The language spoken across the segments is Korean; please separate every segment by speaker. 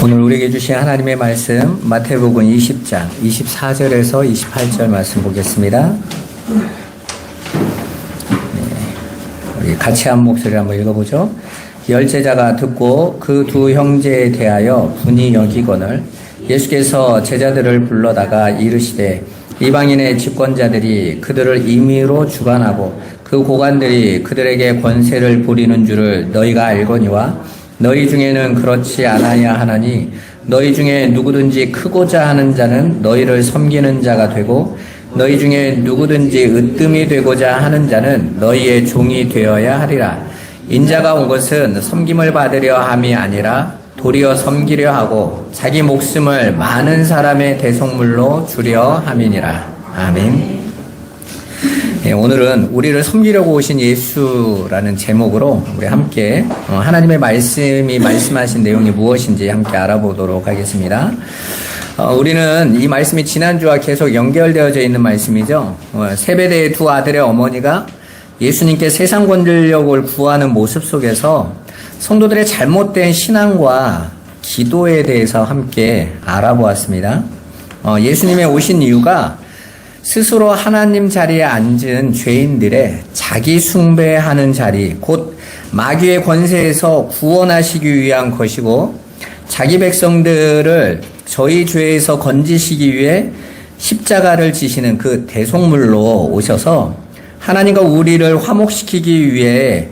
Speaker 1: 오늘 우리에게 주신 하나님의 말씀 마태복음 20장 24절에서 28절 말씀 보겠습니다. 우리 같이 한 목소리를 한번 읽어보죠. 열제자가 듣고 그 두 형제에 대하여 분이 여기거늘 예수께서 제자들을 불러다가 이르시되 이방인의 집권자들이 그들을 임의로 주관하고 그 고관들이 그들에게 권세를 부리는 줄을 너희가 알거니와 너희 중에는 그렇지 않아야 하나니 너희 중에 누구든지 크고자 하는 자는 너희를 섬기는 자가 되고 너희 중에 누구든지 으뜸이 되고자 하는 자는 너희의 종이 되어야 하리라. 인자가 온 것은 섬김을 받으려 함이 아니라 도리어 섬기려 하고 자기 목숨을 많은 사람의 대속물로 주려 함이니라. 아멘. 네, 오늘은 우리를 섬기려고 오신 예수라는 제목으로 우리 함께 하나님의 말씀이 말씀하신 내용이 무엇인지 함께 알아보도록 하겠습니다. 우리는 이 말씀이 지난주와 계속 연결되어져 있는 말씀이죠. 세베대의 두 아들의 어머니가 예수님께 세상 건들력을 구하는 모습 속에서 성도들의 잘못된 신앙과 기도에 대해서 함께 알아보았습니다. 예수님의 오신 이유가 스스로 하나님 자리에 앉은 죄인들의 자기 숭배하는 자리, 곧 마귀의 권세에서 구원하시기 위한 것이고 자기 백성들을 저희 죄에서 건지시기 위해 십자가를 지시는 그 대속물로 오셔서 하나님과 우리를 화목시키기 위해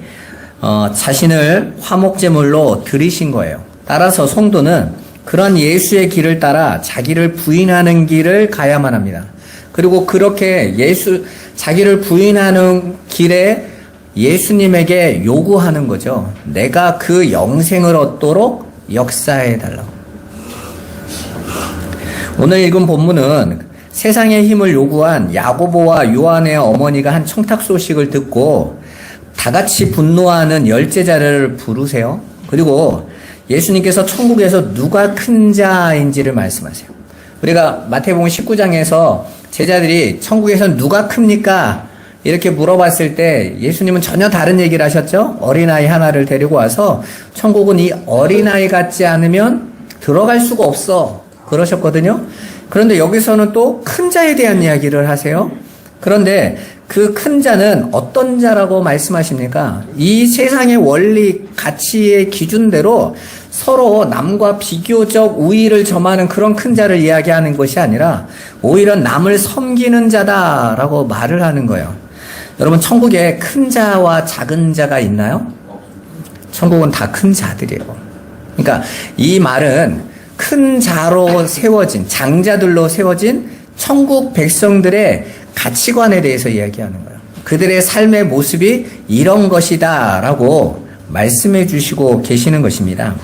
Speaker 1: 자신을 화목제물로 드리신 거예요. 따라서 성도는 그런 예수의 길을 따라 자기를 부인하는 길을 가야만 합니다. 그리고 그렇게 자기를 부인하는 길에 예수님에게 요구하는 거죠. 내가 그 영생을 얻도록 역사해달라고. 오늘 읽은 본문은 세상의 힘을 요구한 야고보와 요한의 어머니가 한 청탁 소식을 듣고 다 같이 분노하는 열제자를 부르세요. 그리고 예수님께서 천국에서 누가 큰 자인지를 말씀하세요. 우리가 마태복음 19장에서 제자들이 천국에서 누가 큽니까? 이렇게 물어봤을 때 예수님은 전혀 다른 얘기를 하셨죠. 어린아이 하나를 데리고 와서 천국은 이 어린아이 같지 않으면 들어갈 수가 없어 그러셨거든요. 그런데 여기서는 또 큰 자에 대한 이야기를 하세요. 그런데 그 큰 자는 어떤 자라고 말씀하십니까? 이 세상의 원리, 가치의 기준대로 서로 남과 비교적 우위를 점하는 그런 큰 자를 이야기하는 것이 아니라 오히려 남을 섬기는 자다라고 말을 하는 거예요. 여러분, 천국에 큰 자와 작은 자가 있나요? 천국은 다 큰 자들이에요. 그러니까 이 말은 큰 자로 세워진, 장자들로 세워진 천국 백성들의 가치관에 대해서 이야기하는 거예요. 그들의 삶의 모습이 이런 것이다 라고 말씀해 주시고 계시는 것입니다.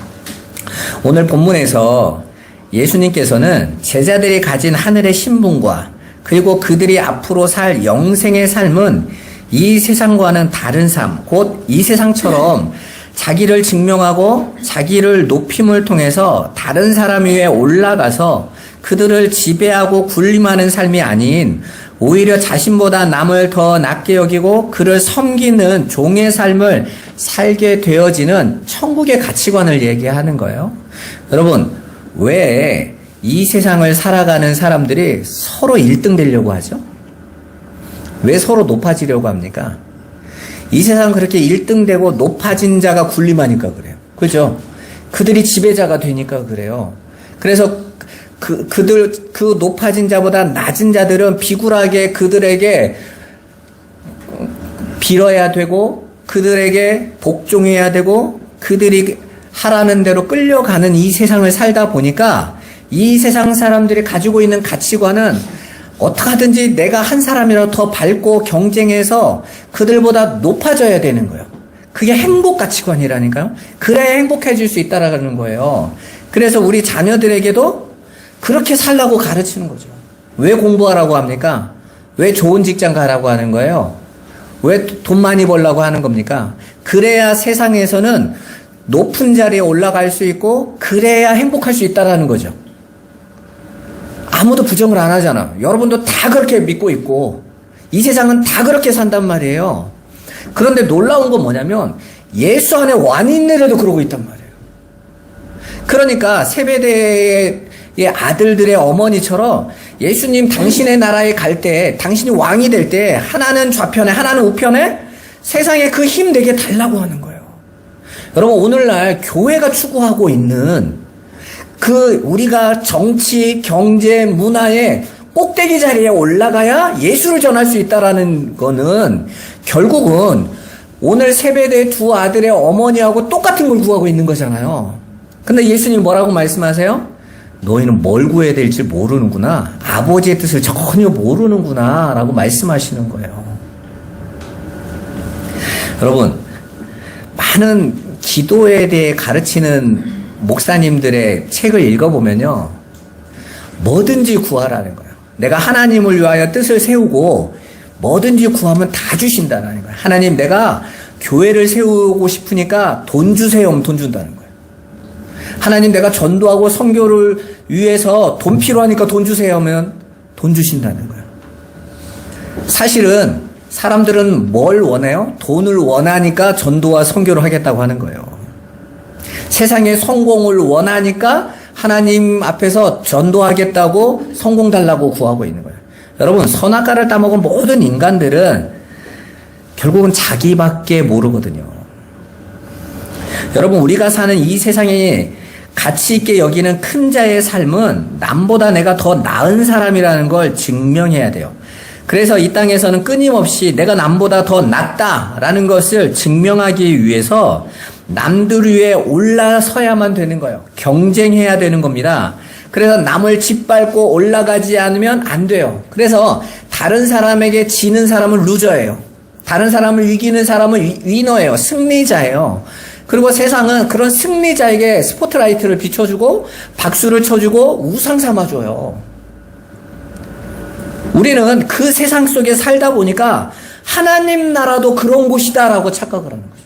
Speaker 1: 오늘 본문에서 예수님께서는 제자들이 가진 하늘의 신분과 그리고 그들이 앞으로 살 영생의 삶은 이 세상과는 다른 삶, 곧 이 세상처럼 자기를 증명하고 자기를 높임을 통해서 다른 사람 위에 올라가서 그들을 지배하고 군림하는 삶이 아닌 오히려 자신보다 남을 더 낮게 여기고 그를 섬기는 종의 삶을 살게 되어지는 천국의 가치관을 얘기하는 거예요. 여러분, 왜 이 세상을 살아가는 사람들이 서로 1등 되려고 하죠? 왜 서로 높아지려고 합니까? 이 세상 그렇게 1등 되고 높아진 자가 군림하니까 그래요. 그죠? 그들이 지배자가 되니까 그래요. 그래서 그 높아진 자보다 낮은 자들은 비굴하게 그들에게 빌어야 되고 그들에게 복종해야 되고 그들이 하라는 대로 끌려가는 이 세상을 살다 보니까 이 세상 사람들이 가지고 있는 가치관은 어떻게 하든지 내가 한 사람이라도 더 밟고 경쟁해서 그들보다 높아져야 되는 거예요. 그게 행복 가치관이라니까요. 그래야 행복해질 수 있다라는 거예요. 그래서 우리 자녀들에게도 그렇게 살라고 가르치는 거죠. 왜 공부하라고 합니까? 왜 좋은 직장 가라고 하는 거예요? 왜 돈 많이 벌라고 하는 겁니까? 그래야 세상에서는 높은 자리에 올라갈 수 있고 그래야 행복할 수 있다라는 거죠. 아무도 부정을 안 하잖아. 여러분도 다 그렇게 믿고 있고 이 세상은 다 그렇게 산단 말이에요. 그런데 놀라운 건 뭐냐면 예수 안에 완인들에도 그러고 있단 말이에요. 그러니까 세베대의 아들들의 어머니처럼 예수님 당신의 나라에 갈 때, 당신이 왕이 될 때 하나는 좌편에 하나는 우편에 세상에 그 힘 내게 달라고 하는 거예요. 여러분, 오늘날 교회가 추구하고 있는 그 우리가 정치, 경제, 문화의 꼭대기 자리에 올라가야 예수를 전할 수 있다라는 거는 결국은 오늘 세베대 두 아들의 어머니하고 똑같은 걸 구하고 있는 거잖아요. 근데 예수님 뭐라고 말씀하세요? 너희는 뭘 구해야 될지 모르는구나. 아버지의 뜻을 전혀 모르는구나. 라고 말씀하시는 거예요. 여러분, 많은 기도에 대해 가르치는 목사님들의 책을 읽어보면요. 뭐든지 구하라는 거예요. 내가 하나님을 위하여 뜻을 세우고 뭐든지 구하면 다 주신다는 거예요. 하나님, 내가 교회를 세우고 싶으니까 돈 주세요 하면 돈 준다는 거예요. 하나님, 내가 전도하고 선교를 위해서 돈 필요하니까 돈 주세요 하면 돈 주신다는 거예요. 사실은 사람들은 뭘 원해요? 돈을 원하니까 전도와 선교를 하겠다고 하는 거예요. 세상의 성공을 원하니까 하나님 앞에서 전도하겠다고 성공 달라고 구하고 있는 거예요. 여러분, 선악과를 따먹은 모든 인간들은 결국은 자기밖에 모르거든요. 여러분, 우리가 사는 이 세상에 가치 있게 여기는 큰 자의 삶은 남보다 내가 더 나은 사람이라는 걸 증명해야 돼요. 그래서 이 땅에서는 끊임없이 내가 남보다 더 낫다라는 것을 증명하기 위해서 남들 위에 올라서야만 되는 거예요. 경쟁해야 되는 겁니다. 그래서 남을 짓밟고 올라가지 않으면 안 돼요. 그래서 다른 사람에게 지는 사람은 루저예요. 다른 사람을 이기는 사람은 위너예요. 승리자예요. 그리고 세상은 그런 승리자에게 스포트라이트를 비춰주고 박수를 쳐주고 우상 삼아줘요. 우리는 그 세상 속에 살다 보니까 하나님 나라도 그런 곳이다라고 착각을 하는 거죠.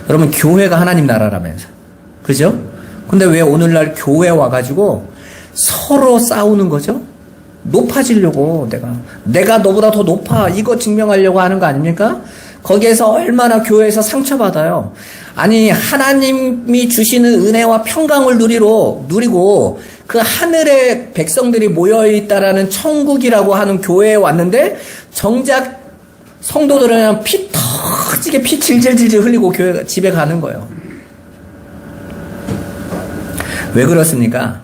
Speaker 1: 여러분, 교회가 하나님 나라라면서. 그죠? 근데 왜 오늘날 교회 와가지고 서로 싸우는 거죠? 높아지려고 내가 너보다 더 높아. 이거 증명하려고 하는 거 아닙니까? 거기에서 얼마나 교회에서 상처받아요. 아니, 하나님이 주시는 은혜와 평강을 누리고 그 하늘의 백성들이 모여있다라는 천국이라고 하는 교회에 왔는데 정작 성도들은 그냥 피 터지게 피 질질질질 흘리고 집에 가는 거예요. 왜 그렇습니까?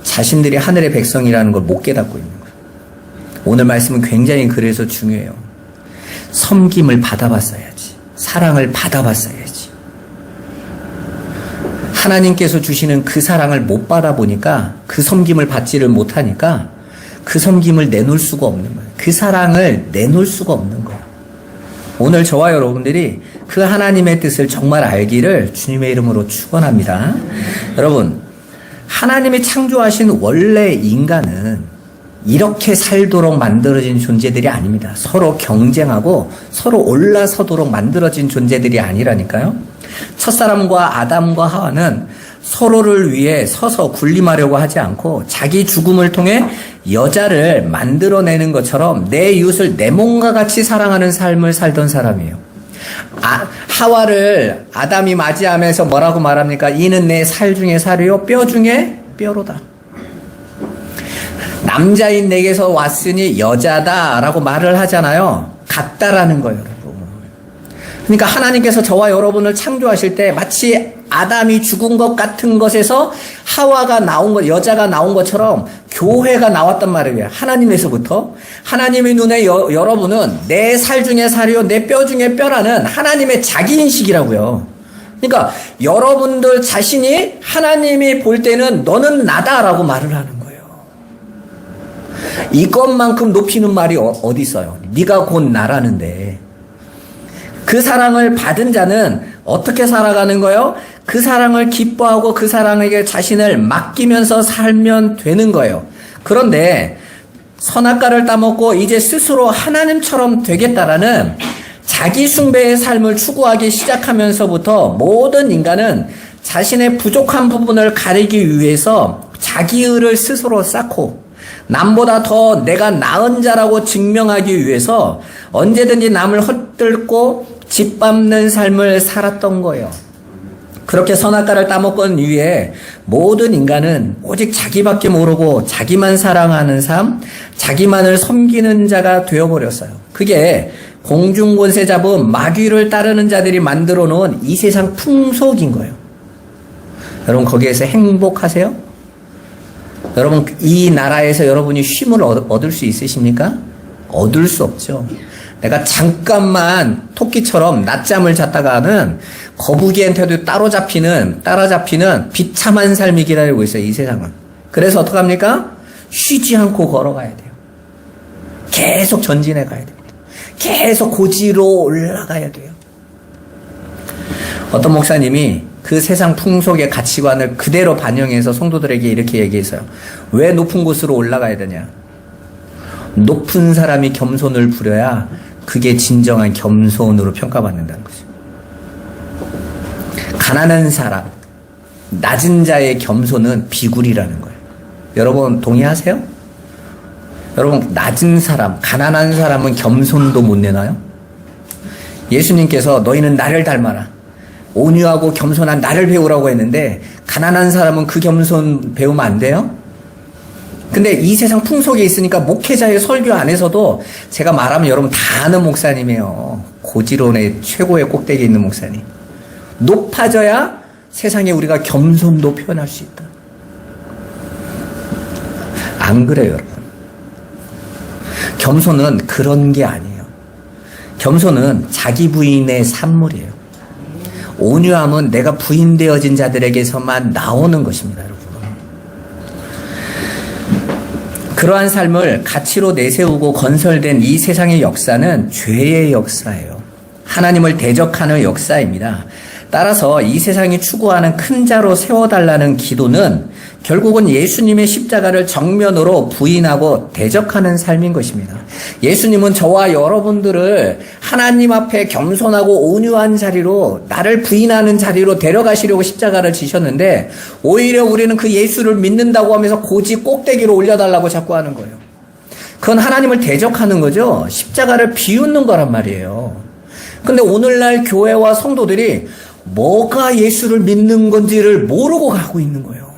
Speaker 1: 자신들이 하늘의 백성이라는 걸 못 깨닫고 있는 거예요. 오늘 말씀은 굉장히 그래서 중요해요. 섬김을 받아봤어야지. 사랑을 받아봤어야지. 하나님께서 주시는 그 사랑을 못 받아보니까 그 섬김을 받지를 못하니까 그 섬김을 내놓을 수가 없는 거예요. 그 사랑을 내놓을 수가 없는 거예요. 오늘 저와 여러분들이 그 하나님의 뜻을 정말 알기를 주님의 이름으로 축원합니다. 여러분, 하나님이 창조하신 원래 인간은 이렇게 살도록 만들어진 존재들이 아닙니다. 서로 경쟁하고 서로 올라서도록 만들어진 존재들이 아니라니까요. 첫사람과 아담과 하와는 서로를 위해 서서 군림하려고 하지 않고 자기 죽음을 통해 여자를 만들어내는 것처럼 내 이웃을 내 몸과 같이 사랑하는 삶을 살던 사람이에요. 하와를 아담이 맞이하면서 뭐라고 말합니까? 이는 내 살 중에 살이요 뼈 중에 뼈로다. 남자인 내게서 왔으니 여자다라고 말을 하잖아요. 같다라는 거예요, 여러분. 그러니까 하나님께서 저와 여러분을 창조하실 때 마치 아담이 죽은 것 같은 것에서 하와가 나온 것, 여자가 나온 것처럼 교회가 나왔단 말이에요. 하나님에서부터. 하나님의 눈에 여러분은 내 살 중에 살이요, 내 뼈 중에 뼈라는 하나님의 자기인식이라고요. 그러니까 여러분들 자신이 하나님이 볼 때는 너는 나다라고 말을 하는 거예요. 이것만큼 높이는 말이 어디 있어요? 네가 곧 나라는데. 그 사랑을 받은 자는 어떻게 살아가는 거예요? 그 사랑을 기뻐하고 그 사랑에게 자신을 맡기면서 살면 되는 거예요. 그런데 선악과를 따먹고 이제 스스로 하나님처럼 되겠다라는 자기 숭배의 삶을 추구하기 시작하면서부터 모든 인간은 자신의 부족한 부분을 가리기 위해서 자기의를 스스로 쌓고 남보다 더 내가 나은 자라고 증명하기 위해서 언제든지 남을 헛들고 짓밟는 삶을 살았던 거예요. 그렇게 선악과를 따먹은 이후에 모든 인간은 오직 자기밖에 모르고 자기만 사랑하는 삶, 자기만을 섬기는 자가 되어버렸어요. 그게 공중권세 잡은 마귀를 따르는 자들이 만들어 놓은 이 세상 풍속인 거예요. 여러분 거기에서 행복하세요? 여러분 이 나라에서 여러분이 쉼을 얻을 수 있으십니까? 얻을 수 없죠. 내가 잠깐만 토끼처럼 낮잠을 잤다가는 거북이한테도 따라잡히는 비참한 삶이 기다리고 있어요. 이 세상은. 그래서 어떡합니까? 쉬지 않고 걸어가야 돼요. 계속 전진해 가야 됩니다. 계속 고지로 올라가야 돼요. 어떤 목사님이 그 세상 풍속의 가치관을 그대로 반영해서 성도들에게 이렇게 얘기했어요. 왜 높은 곳으로 올라가야 되냐? 높은 사람이 겸손을 부려야 그게 진정한 겸손으로 평가받는다는 거죠. 가난한 사람, 낮은 자의 겸손은 비굴이라는 거예요. 여러분 동의하세요? 여러분 낮은 사람, 가난한 사람은 겸손도 못 내나요? 예수님께서 너희는 나를 닮아라. 온유하고 겸손한 나를 배우라고 했는데 가난한 사람은 그 겸손 배우면 안 돼요? 근데 이 세상 풍속에 있으니까 목회자의 설교 안에서도 제가 말하면 여러분 다 아는 목사님이에요. 고지론의 최고의 꼭대기에 있는 목사님. 높아져야 세상에 우리가 겸손도 표현할 수 있다. 안 그래요, 여러분. 겸손은 그런 게 아니에요. 겸손은 자기 부인의 산물이에요. 온유함은 내가 부인되어진 자들에게서만 나오는 것입니다, 여러분. 그러한 삶을 가치로 내세우고 건설된 이 세상의 역사는 죄의 역사예요. 하나님을 대적하는 역사입니다. 따라서 이 세상이 추구하는 큰 자로 세워달라는 기도는 결국은 예수님의 십자가를 정면으로 부인하고 대적하는 삶인 것입니다. 예수님은 저와 여러분들을 하나님 앞에 겸손하고 온유한 자리로, 나를 부인하는 자리로 데려가시려고 십자가를 지셨는데 오히려 우리는 그 예수를 믿는다고 하면서 고지 꼭대기로 올려달라고 자꾸 하는 거예요. 그건 하나님을 대적하는 거죠. 십자가를 비웃는 거란 말이에요. 근데 오늘날 교회와 성도들이 뭐가 예수를 믿는 건지를 모르고 가고 있는 거예요.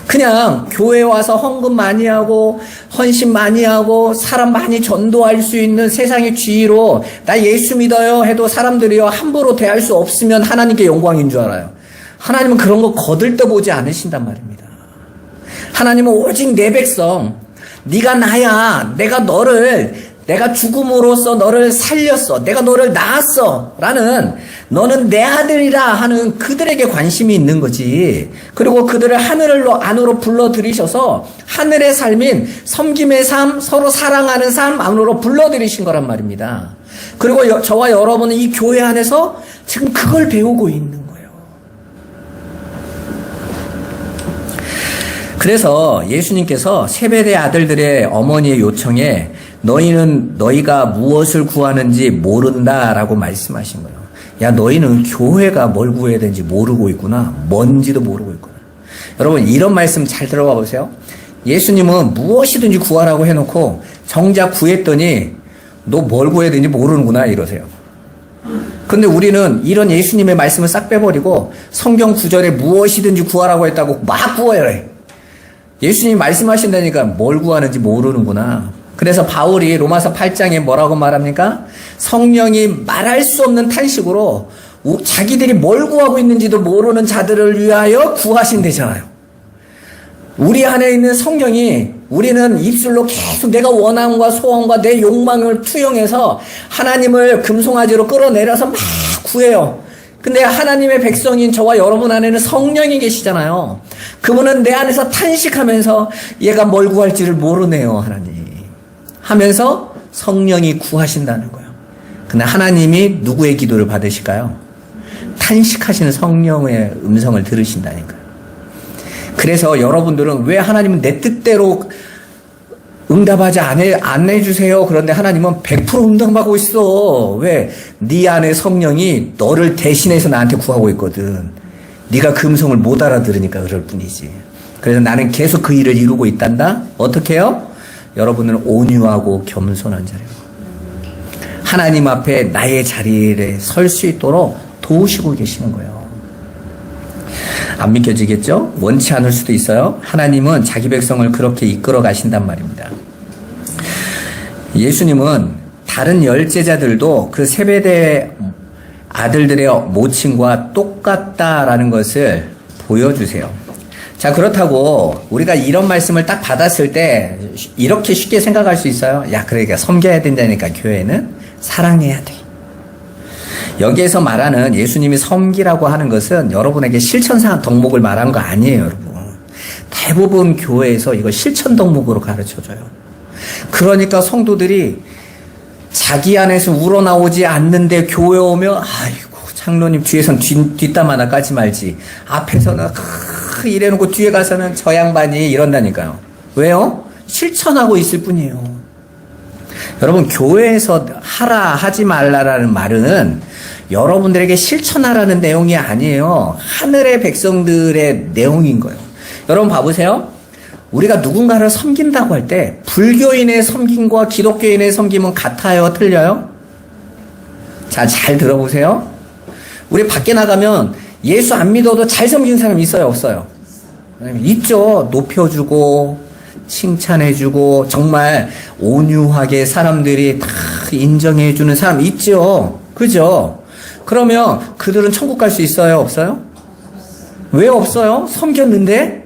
Speaker 1: 그냥 교회 와서 헌금 많이 하고 헌신 많이 하고 사람 많이 전도할 수 있는 세상의 지위로 나 예수 믿어요 해도 사람들이요 함부로 대할 수 없으면 하나님께 영광인 줄 알아요. 하나님은 그런 거 거들떠보지 않으신단 말입니다. 하나님은 오직 내 백성, 네가 나야, 내가 죽음으로써 너를 살렸어, 내가 너를 낳았어 라는, 너는 내 아들이라 하는 그들에게 관심이 있는 거지. 그리고 그들을 하늘 안으로 불러들이셔서 하늘의 삶인 섬김의 삶, 서로 사랑하는 삶 안으로 불러들이신 거란 말입니다. 그리고 저와 여러분은 이 교회 안에서 지금 그걸 배우고 있는 거예요. 그래서 예수님께서 세베대 아들들의 어머니의 요청에 너희가 무엇을 구하는지 모른다라고 말씀하신 거예요. 야, 너희는 교회가 뭘 구해야 되는지 모르고 있구나. 뭔지도 모르고 있구나. 여러분, 이런 말씀 잘 들어봐 보세요. 예수님은 무엇이든지 구하라고 해놓고 정작 구했더니 너 뭘 구해야 되는지 모르는구나 이러세요. 근데 우리는 이런 예수님의 말씀을 싹 빼버리고 성경 구절에 무엇이든지 구하라고 했다고 막 구해요. 예수님이 말씀하신다니까 뭘 구하는지 모르는구나. 그래서 바울이 로마서 8장에 뭐라고 말합니까? 성령이 말할 수 없는 탄식으로 자기들이 뭘 구하고 있는지도 모르는 자들을 위하여 구하신대잖아요. 우리 안에 있는 성령이, 우리는 입술로 계속 내가 원함과 소원과 내 욕망을 투영해서 하나님을 금송아지로 끌어내려서 막 구해요. 근데 하나님의 백성인 저와 여러분 안에는 성령이 계시잖아요. 그분은 내 안에서 탄식하면서 얘가 뭘 구할지를 모르네요, 하나님. 하면서 성령이 구하신다는 거예요. 근데 하나님이 누구의 기도를 받으실까요? 탄식하시는 성령의 음성을 들으신다니까요. 그래서 여러분들은 왜 하나님은 내 뜻대로 응답하지 안 해주세요. 그런데 하나님은 100% 응답하고 있어. 왜? 네 안에 성령이 너를 대신해서 나한테 구하고 있거든. 네가 그 음성을 못 알아들으니까 그럴 뿐이지. 그래서 나는 계속 그 일을 이루고 있단다. 어떻게 해요? 여러분은 온유하고 겸손한 자리로 하나님 앞에 나의 자리에 설 수 있도록 도우시고 계시는 거예요. 안 믿겨지겠죠? 원치 않을 수도 있어요. 하나님은 자기 백성을 그렇게 이끌어 가신단 말입니다. 예수님은 다른 열제자들도 그 세베대 아들들의 모친과 똑같다라는 것을 보여주세요. 자, 그렇다고 우리가 이런 말씀을 딱 받았을 때 이렇게 쉽게 생각할 수 있어요. 야, 그러니까 섬겨야 된다니까 교회는 사랑해야 돼. 여기에서 말하는 예수님이 섬기라고 하는 것은 여러분에게 실천상 덕목을 말하는 거 아니에요, 여러분. 대부분 교회에서 이거 실천 덕목으로 가르쳐줘요. 그러니까 성도들이 자기 안에서 우러나오지 않는데 교회 오면 아이고 장로님 뒤에선 뒷담 하나 까지 말지 앞에서는 이래놓고 뒤에 가서는 저 양반이 이런다니까요. 왜요? 실천하고 있을 뿐이에요. 여러분, 교회에서 하라 하지 말라라는 말은 여러분들에게 실천하라는 내용이 아니에요. 하늘의 백성들의 내용인 거예요. 여러분 봐보세요. 우리가 누군가를 섬긴다고 할 때 불교인의 섬김과 기독교인의 섬김은 같아요? 틀려요? 자, 잘 들어보세요. 우리 밖에 나가면 예수 안 믿어도 잘 섬기는 사람 있어요? 없어요? 있죠. 높여주고 칭찬해주고 정말 온유하게 사람들이 다 인정해주는 사람 있죠. 그죠? 그러면 그들은 천국 갈 수 있어요? 없어요? 왜 없어요? 섬겼는데?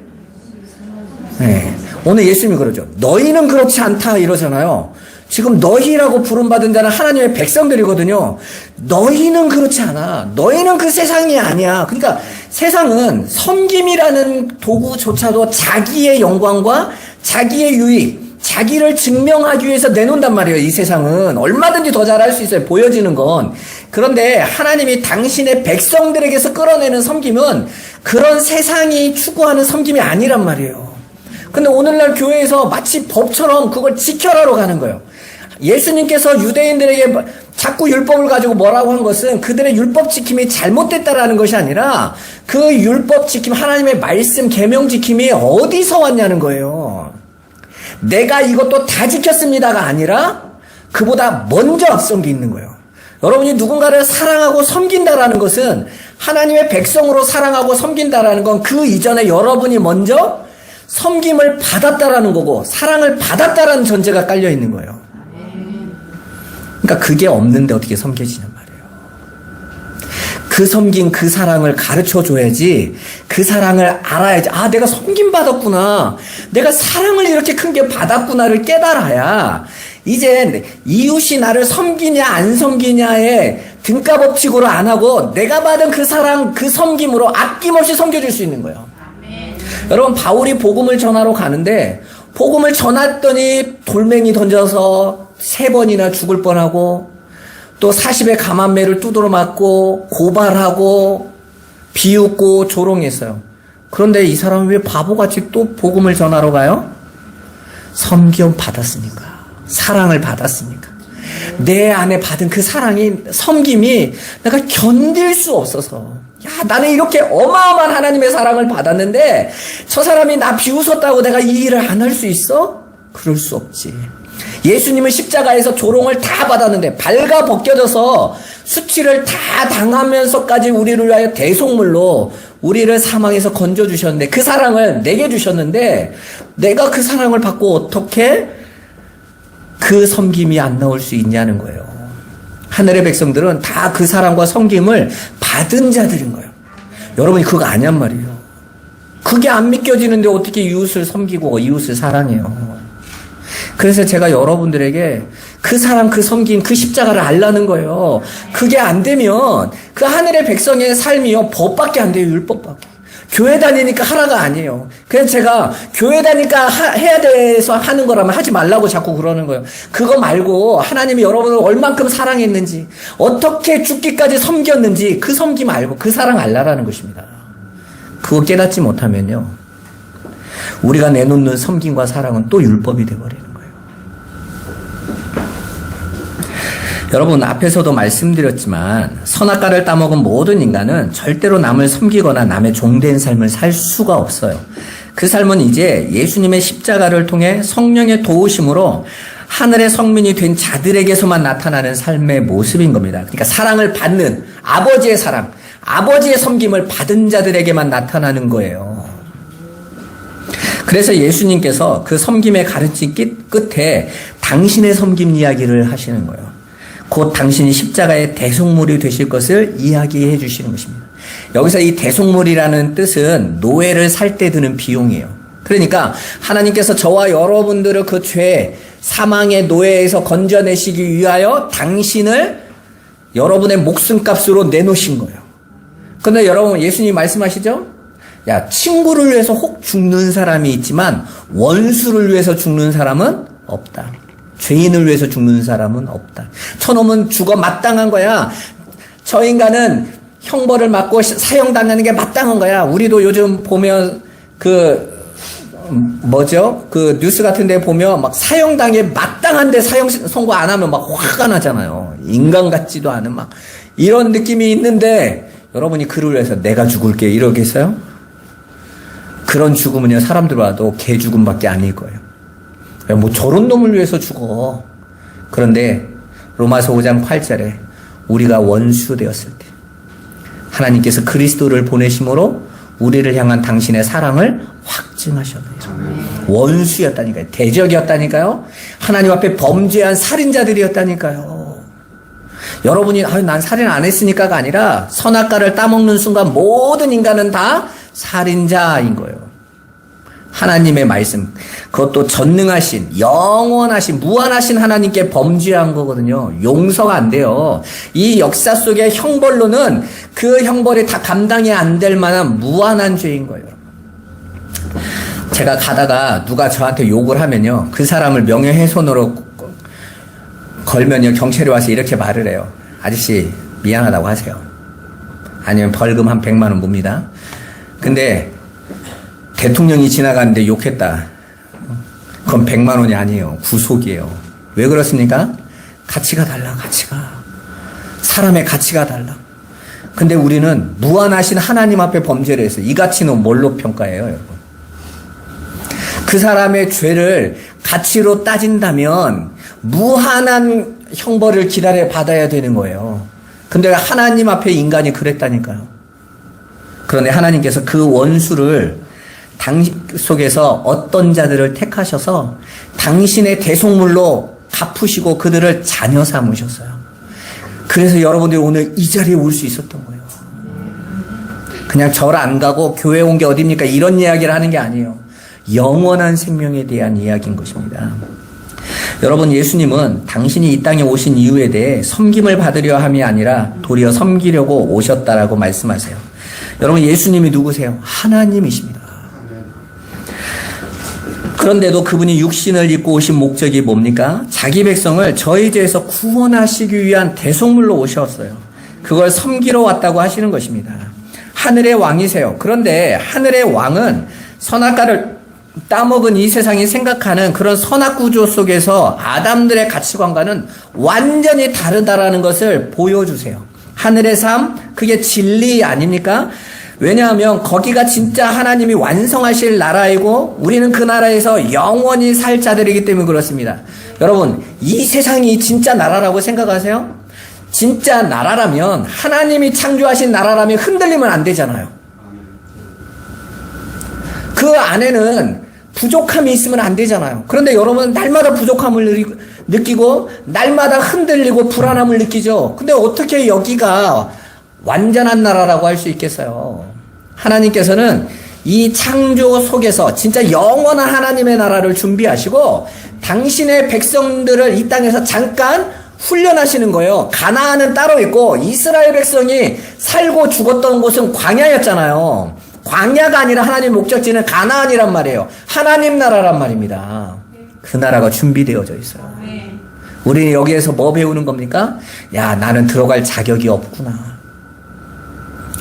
Speaker 1: 네. 오늘 예수님이 그러죠. 너희는 그렇지 않다 이러잖아요. 지금 너희라고 부름받은 자는 하나님의 백성들이거든요. 너희는 그렇지 않아. 너희는 그 세상이 아니야. 그러니까 세상은 섬김이라는 도구조차도 자기의 영광과 자기의 유익, 자기를 증명하기 위해서 내놓는단 말이에요. 이 세상은 얼마든지 더 잘할 수 있어요. 보여지는 건. 그런데 하나님이 당신의 백성들에게서 끌어내는 섬김은 그런 세상이 추구하는 섬김이 아니란 말이에요. 근데 오늘날 교회에서 마치 법처럼 그걸 지켜라로 가는 거예요. 예수님께서 유대인들에게 자꾸 율법을 가지고 뭐라고 한 것은 그들의 율법 지킴이 잘못됐다라는 것이 아니라 그 율법 지킴, 하나님의 말씀, 계명 지킴이 어디서 왔냐는 거예요. 내가 이것도 다 지켰습니다가 아니라 그보다 먼저 앞선 게 있는 거예요. 여러분이 누군가를 사랑하고 섬긴다라는 것은 하나님의 백성으로 사랑하고 섬긴다라는 건 그 이전에 여러분이 먼저 섬김을 받았다라는 거고 사랑을 받았다라는 전제가 깔려 있는 거예요. 그러니까 그게 없는데 어떻게 섬겨지냔 말이에요. 그 섬긴 그 사랑을 가르쳐 줘야지, 그 사랑을 알아야지. 아, 내가 섬김 받았구나, 내가 사랑을 이렇게 큰 게 받았구나를 깨달아야 이제 이웃이 나를 섬기냐 안 섬기냐의 등가법칙으로 안 하고 내가 받은 그 사랑, 그 섬김으로 아낌없이 섬겨줄 수 있는 거예요. 여러분, 바울이 복음을 전하러 가는데 복음을 전했더니 돌멩이 던져서 3번이나 죽을 뻔하고 또 40의 감한매를 두드러 맞고 고발하고 비웃고 조롱했어요. 그런데 이 사람은 왜 바보같이 또 복음을 전하러 가요? 섬김 받았으니까, 사랑을 받았으니까. 내 안에 받은 그 사랑이, 섬김이 내가 견딜 수 없어서, 야, 나는 이렇게 어마어마한 하나님의 사랑을 받았는데 저 사람이 나 비웃었다고 내가 이 일을 안 할 수 있어? 그럴 수 없지. 예수님은 십자가에서 조롱을 다 받았는데 발가 벗겨져서 수치를 다 당하면서까지 우리를 위하여 대속물로 우리를 사망에서 건져주셨는데, 그 사랑을 내게 주셨는데 내가 그 사랑을 받고 어떻게 그 섬김이 안 나올 수 있냐는 거예요. 하늘의 백성들은 다 그 사랑과 섬김을 받은 자들인 거예요. 여러분이 그거 아냔 말이에요. 그게 안 믿겨지는데 어떻게 이웃을 섬기고 이웃을 사랑해요. 그래서 제가 여러분들에게 그 사랑, 그 섬김, 그 십자가를 알라는 거예요. 그게 안 되면 그 하늘의 백성의 삶이요, 법밖에 안 돼요. 율법밖에. 교회 다니니까 하라가 아니에요. 그래서 제가 교회 다니니까 해야 돼서 하는 거라면 하지 말라고 자꾸 그러는 거예요. 그거 말고 하나님이 여러분을 얼만큼 사랑했는지, 어떻게 죽기까지 섬겼는지 그 섬김 알고 그 사랑 알라라는 것입니다. 그거 깨닫지 못하면요, 우리가 내놓는 섬김과 사랑은 또 율법이 되어버리는 거예요. 여러분, 앞에서도 말씀드렸지만 선악과를 따먹은 모든 인간은 절대로 남을 섬기거나 남의 종된 삶을 살 수가 없어요. 그 삶은 이제 예수님의 십자가를 통해 성령의 도우심으로 하늘의 성민이 된 자들에게서만 나타나는 삶의 모습인 겁니다. 그러니까 사랑을 받는 아버지의 사랑, 아버지의 섬김을 받은 자들에게만 나타나는 거예요. 그래서 예수님께서 그 섬김의 가르침 끝에 당신의 섬김 이야기를 하시는 거예요. 곧 당신이 십자가의 대속물이 되실 것을 이야기해 주시는 것입니다. 여기서 이 대속물이라는 뜻은 노예를 살 때 드는 비용이에요. 그러니까 하나님께서 저와 여러분들을 그 죄, 사망의 노예에서 건져내시기 위하여 당신을 여러분의 목숨값으로 내놓으신 거예요. 그런데 여러분, 예수님 말씀하시죠? 야, 친구를 위해서 혹 죽는 사람이 있지만 원수를 위해서 죽는 사람은 없다. 죄인을 위해서 죽는 사람은 없다. 저놈은 죽어 마땅한 거야. 저 인간은 형벌을 받고 사형당하는 게 마땅한 거야. 우리도 요즘 보면 그 뉴스 같은 데 보면 막 사형당에 마땅한데 사형 선고 안 하면 막 화가 나잖아요. 인간 같지도 않은 막 이런 느낌이 있는데 여러분이 그를 위해서 내가 죽을게 이러겠어요? 그런 죽음은요, 사람들 와도 개 죽음밖에 아닐 거예요. 뭐 저런 놈을 위해서 죽어. 그런데 로마서 5장 8절에 우리가 원수 되었을 때 하나님께서 그리스도를 보내심으로 우리를 향한 당신의 사랑을 확증하셨네요. 원수였다니까요. 대적이었다니까요. 하나님 앞에 범죄한 살인자들이었다니까요. 여러분이 난 살인 안 했으니까가 아니라 선악과를 따먹는 순간 모든 인간은 다 살인자인 거예요. 하나님의 말씀, 그것도 전능하신, 영원하신, 무한하신 하나님께 범죄한 거거든요. 용서가 안 돼요. 이 역사 속의 형벌로는 그 형벌이 다 감당이 안 될 만한 무한한 죄인 거예요. 제가 가다가 누가 저한테 욕을 하면요, 그 사람을 명예훼손으로 걸면요, 경찰이 와서 이렇게 말을 해요. 아저씨, 미안하다고 하세요. 아니면 벌금 한 100만 원 묻니다. 근데 대통령이 지나가는데 욕했다. 그건 100만 원이 아니에요. 구속이에요. 왜 그렇습니까? 가치가 달라, 가치가. 사람의 가치가 달라. 근데 우리는 무한하신 하나님 앞에 범죄를 해서 이 가치는 뭘로 평가해요, 여러분? 그 사람의 죄를 가치로 따진다면 무한한 형벌을 기다려 받아야 되는 거예요. 근데 하나님 앞에 인간이 그랬다니까요. 그런데 하나님께서 그 원수를 당신 속에서 어떤 자들을 택하셔서 당신의 대속물로 갚으시고 그들을 자녀 삼으셨어요. 그래서 여러분들이 오늘 이 자리에 올 수 있었던 거예요. 그냥 절 안 가고 교회 온 게 어딥니까? 이런 이야기를 하는 게 아니에요. 영원한 생명에 대한 이야기인 것입니다. 여러분, 예수님은 당신이 이 땅에 오신 이유에 대해 섬김을 받으려 함이 아니라 도리어 섬기려고 오셨다라고 말씀하세요. 여러분, 예수님이 누구세요? 하나님이십니다. 그런데도 그분이 육신을 입고 오신 목적이 뭡니까? 자기 백성을 저희 죄에서 구원하시기 위한 대속물로 오셨어요. 그걸 섬기러 왔다고 하시는 것입니다. 하늘의 왕이세요. 그런데 하늘의 왕은 선악과를 따먹은 이 세상이 생각하는 그런 선악 구조 속에서 아담들의 가치관과는 완전히 다르다라는 것을 보여주세요. 하늘의 삶, 그게 진리 아닙니까? 왜냐하면 거기가 진짜 하나님이 완성하실 나라이고 우리는 그 나라에서 영원히 살 자들이기 때문에 그렇습니다. 여러분, 이 세상이 진짜 나라라고 생각하세요? 진짜 나라라면, 하나님이 창조하신 나라라면 흔들리면 안 되잖아요. 그 안에는 부족함이 있으면 안 되잖아요. 그런데 여러분, 날마다 부족함을 느끼고 날마다 흔들리고 불안함을 느끼죠. 근데 어떻게 여기가 완전한 나라라고 할 수 있겠어요? 하나님께서는 이 창조 속에서 진짜 영원한 하나님의 나라를 준비하시고 당신의 백성들을 이 땅에서 잠깐 훈련하시는 거예요. 가나안은 따로 있고 이스라엘 백성이 살고 죽었던 곳은 광야였잖아요. 광야가 아니라 하나님 목적지는 가나안이란 말이에요. 하나님 나라란 말입니다. 그 나라가 준비되어져 있어요. 우리는 여기에서 뭐 배우는 겁니까? 야, 나는 들어갈 자격이 없구나.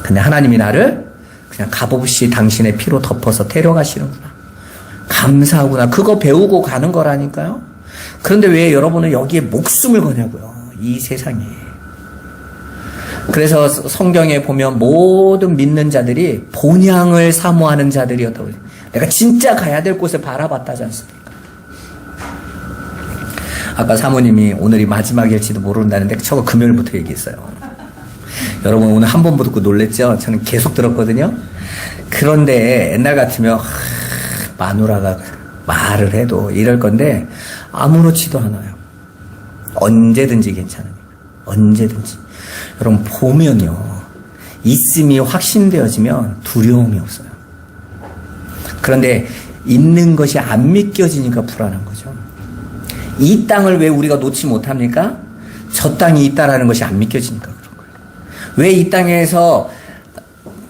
Speaker 1: 근데 하나님이 나를 그냥 값없이 당신의 피로 덮어서 데려가시는구나. 감사하구나. 그거 배우고 가는 거라니까요. 그런데 왜 여러분은 여기에 목숨을 거냐고요. 이 세상에. 그래서 성경에 보면 모든 믿는 자들이 본향을 사모하는 자들이었다고. 내가 진짜 가야 될 곳을 바라봤다지 않습니까? 아까 사모님이 오늘이 마지막일지도 모른다는데 저거 금요일부터 얘기했어요. 여러분 오늘 한 번 듣고 놀랬죠? 저는 계속 들었거든요. 그런데 옛날 같으면 마누라가 말을 해도 이럴 건데 아무렇지도 않아요. 언제든지 괜찮으니까. 언제든지. 여러분 보면요. 있음이 확신되어지면 두려움이 없어요. 그런데 있는 것이 안 믿겨지니까 불안한 거죠. 이 땅을 왜 우리가 놓지 못합니까? 저 땅이 있다라는 것이 안 믿겨지니까 그런 거예요. 왜 이 땅에서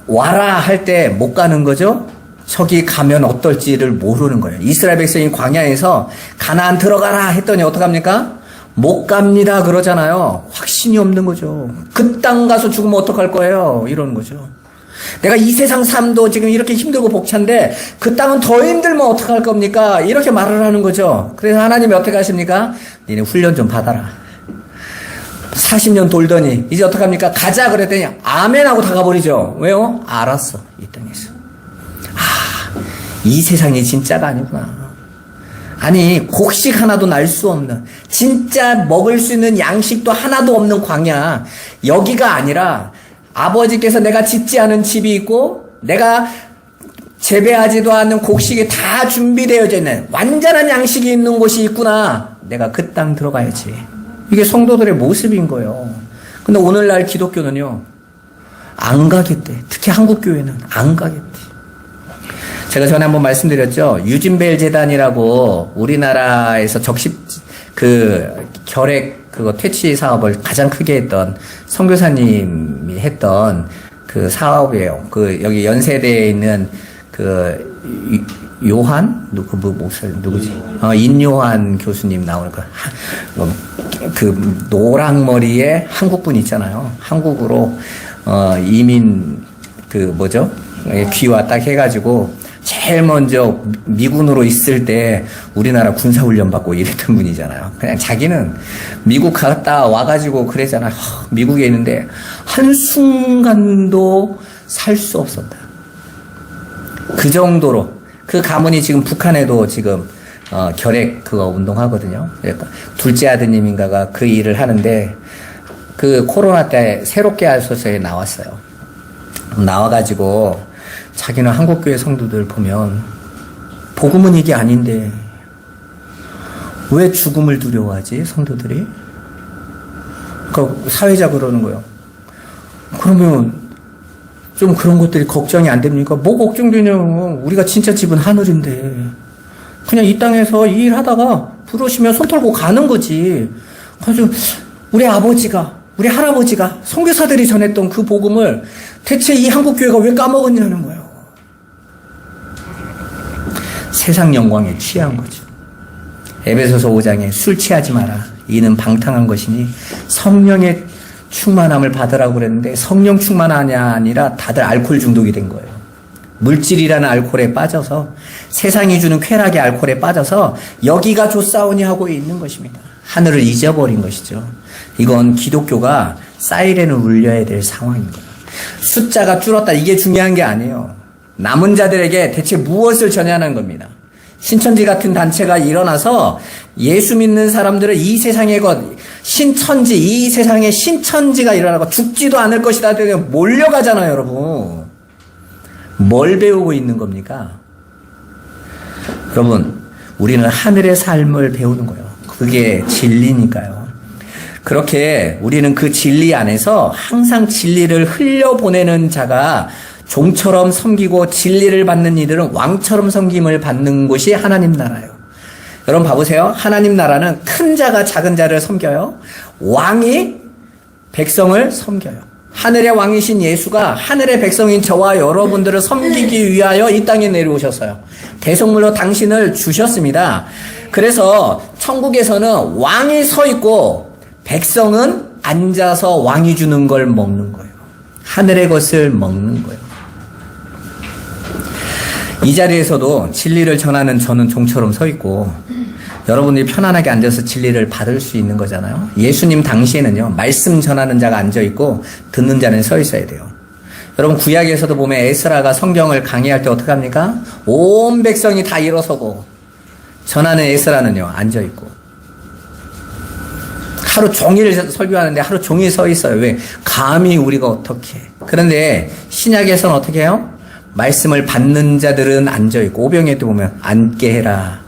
Speaker 1: 와라 할 때 못 가는 거죠? 저기 가면 어떨지를 모르는 거예요. 이스라엘 백성이 광야에서 가나안 들어가라 했더니 어떡합니까? 못 갑니다 그러잖아요. 확신이 없는 거죠. 그 땅 가서 죽으면 어떡할 거예요? 이러는 거죠. 내가 이 세상 삶도 지금 이렇게 힘들고 벅찬데 그 땅은 더 힘들면 어떡할 겁니까? 이렇게 말을 하는 거죠. 그래서 하나님이 어떻게 하십니까? 니네 훈련 좀 받아라. 40년 돌더니 이제 어떡합니까? 가자 그랬더니 아멘 하고 다가버리죠. 왜요? 알았어. 이 땅에서. 이 세상이 진짜가 아니구나. 아니 곡식 하나도 날 수 없는 진짜 먹을 수 있는 양식도 하나도 없는 광야. 여기가 아니라 아버지께서 내가 짓지 않은 집이 있고 내가 재배하지도 않는 곡식이 다 준비되어져 있는 완전한 양식이 있는 곳이 있구나. 내가 그 땅 들어가야지. 이게 성도들의 모습인 거예요. 근데 오늘날 기독교는요 안 가겠대. 특히 한국교회는 안 가겠대. 제가 전에 한번 말씀드렸죠. 유진벨 재단이라고 우리나라에서 결핵 퇴치 사업을 가장 크게 했던 선교사님이 했던 그 사업이에요. 여기 연세대에 있는 요한? 누구지? 인요한 교수님 나오는 노랑머리에 한국분 있잖아요. 한국으로, 이민, 귀화 딱 해가지고, 제일 먼저 미군으로 있을 때 우리나라 군사훈련 받고 이랬던 분이잖아요. 그냥 자기는 미국 갔다 와가지고 그랬잖아요. 미국에 있는데 한순간도 살 수 없었다. 그 정도로. 그 가문이 지금 북한에도 지금 결핵 운동하거든요. 그러니까 둘째 아드님인가가 그 일을 하는데 그 코로나 때 새롭게 하소서에 나왔어요. 나와가지고 자기는 한국교회 성도들 보면 복음은 이게 아닌데 왜 죽음을 두려워하지 성도들이? 그러니까 사회자 그러는 거예요. 그러면 좀 그런 것들이 걱정이 안 됩니까? 뭐 걱정되냐고. 우리가 진짜 집은 하늘인데 그냥 이 땅에서 이 일하다가 부르시면 손 털고 가는 거지. 그래서 우리 아버지가 우리 할아버지가 선교사들이 전했던 그 복음을 대체 이 한국교회가 왜 까먹었냐는 거예요. 세상 영광에 취한 거죠. 에베소서 5장에 술 취하지 마라. 이는 방탕한 것이니 성령의 충만함을 받으라고 그랬는데 성령 충만하냐 아니라 다들 알코올 중독이 된 거예요. 물질이라는 알코올에 빠져서 세상이 주는 쾌락의 알코올에 빠져서 여기가 좋사오니 하고 있는 것입니다. 하늘을 잊어버린 것이죠. 이건 기독교가 사이렌을 울려야 될 상황인 거예요. 숫자가 줄었다 이게 중요한 게 아니에요. 남은 자들에게 대체 무엇을 전하는 겁니다. 신천지 같은 단체가 일어나서 예수 믿는 사람들을 이 세상의 신천지, 이 세상에 신천지가 일어나고 죽지도 않을 것이다. 몰려가잖아요, 여러분. 뭘 배우고 있는 겁니까? 여러분, 우리는 하늘의 삶을 배우는 거예요. 그게 진리니까요. 그렇게 우리는 그 진리 안에서 항상 진리를 흘려보내는 자가 종처럼 섬기고 진리를 받는 이들은 왕처럼 섬김을 받는 곳이 하나님 나라예요. 여러분 봐보세요. 하나님 나라는 큰 자가 작은 자를 섬겨요. 왕이 백성을 섬겨요. 하늘의 왕이신 예수가 하늘의 백성인 저와 여러분들을 섬기기 위하여 이 땅에 내려오셨어요. 대성물로 당신을 주셨습니다. 그래서 천국에서는 왕이 서 있고 백성은 앉아서 왕이 주는 걸 먹는 거예요. 하늘의 것을 먹는 거예요. 이 자리에서도 진리를 전하는 저는 종처럼 서 있고 여러분들이 편안하게 앉아서 진리를 받을 수 있는 거잖아요. 예수님 당시에는요. 말씀 전하는 자가 앉아있고 듣는 자는 서 있어야 돼요. 여러분 구약에서도 보면 에스라가 성경을 강의할 때 어떻게 합니까? 온 백성이 다 일어서고 전하는 에스라는요. 앉아있고 하루 종일 설교하는데 하루 종일 서 있어요. 왜? 감히 우리가 어떻게 해. 그런데 신약에서는 어떻게 해요? 말씀을 받는 자들은 앉아있고, 오병이어 때 보면 앉게 해라.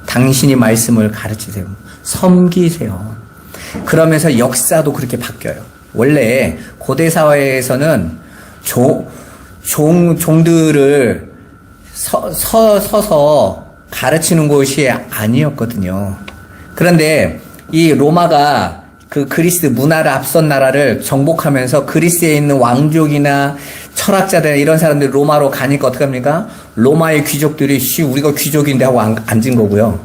Speaker 1: 당신이 말씀을 가르치세요. 섬기세요. 그러면서 역사도 그렇게 바뀌어요. 원래 고대 사회에서는 종들을 서서 가르치는 곳이 아니었거든요. 그런데 이 로마가 그 그리스 문화를 앞선 나라를 정복하면서 그리스에 있는 왕족이나 철학자들 이런 사람들이 로마로 가니까 어떡합니까? 로마의 귀족들이 우리가 귀족인데 하고 앉은 거고요.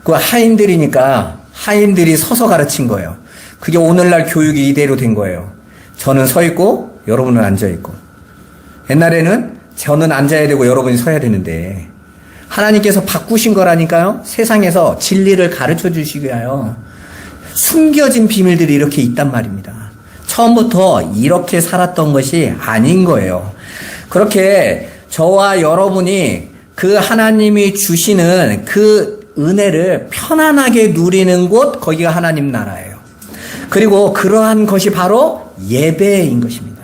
Speaker 1: 그 하인들이니까 하인들이 서서 가르친 거예요. 그게 오늘날 교육이 이대로 된 거예요. 저는 서 있고 여러분은 앉아 있고. 옛날에는 저는 앉아야 되고 여러분이 서야 되는데 하나님께서 바꾸신 거라니까요. 세상에서 진리를 가르쳐 주시기 위하여 숨겨진 비밀들이 이렇게 있단 말입니다. 처음부터 이렇게 살았던 것이 아닌 거예요. 그렇게 저와 여러분이 그 하나님이 주시는 그 은혜를 편안하게 누리는 곳, 거기가 하나님 나라예요. 그리고 그러한 것이 바로 예배인 것입니다.